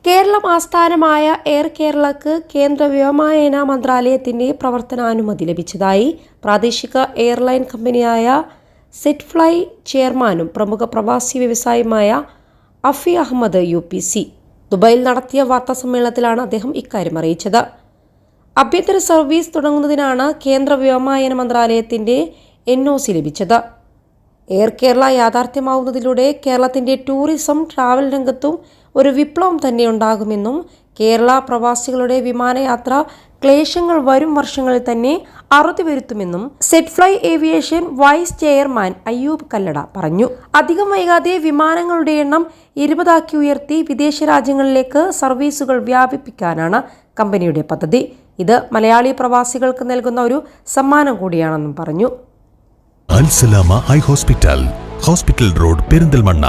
കേരളം ആസ്ഥാനമായ എയർ കേരളക്ക് കേന്ദ്ര വ്യോമയാന മന്ത്രാലയത്തിന്റെ പ്രവർത്തനാനുമതി ലഭിച്ചതായി പ്രാദേശിക എയർലൈൻ കമ്പനിയായ സെറ്റ്ഫ്ലൈ ചെയർമാനും പ്രമുഖ പ്രവാസി വ്യവസായിയുമായ അഫി അഹമ്മദ് UPC ദുബായിൽ നടത്തിയ വാർത്താസമ്മേളനത്തിലാണ് അദ്ദേഹം ഇക്കാര്യം അറിയിച്ചത്. ആഭ്യന്തര സർവീസ് തുടങ്ങുന്നതിനാണ് കേന്ദ്ര വ്യോമയാന മന്ത്രാലയത്തിന്റെ NOC ലഭിച്ചത്. എയർ കേരള യാഥാർത്ഥ്യമാവുന്നതിലൂടെ കേരളത്തിന്റെ ടൂറിസം ട്രാവൽ രംഗത്തും ഒരു വിപ്ലവം തന്നെ ഉണ്ടാകുമെന്നും കേരള പ്രവാസികളുടെ വിമാനയാത്ര ക്ലേശങ്ങൾ വരും വർഷങ്ങളിൽ തന്നെ അറുതി വരുത്തുമെന്നും Setfly aviation vice chairman Ayyub Kallada പറഞ്ഞു. അധികം വൈകാതെ വിമാനങ്ങളുടെ എണ്ണം 20 ഉയർത്തി വിദേശ രാജ്യങ്ങളിലേക്ക് സർവീസുകൾ വ്യാപിപ്പിക്കാനാണ് കമ്പനിയുടെ പദ്ധതി. ഇത് മലയാളി പ്രവാസികൾക്ക് നൽകുന്ന ഒരു സമ്മാനം കൂടിയാണെന്നും പറഞ്ഞു. അൽ സലാമ ഹൈ ഹോസ്പിറ്റൽ റോഡ് പെരിന്തൽമണ്ണ.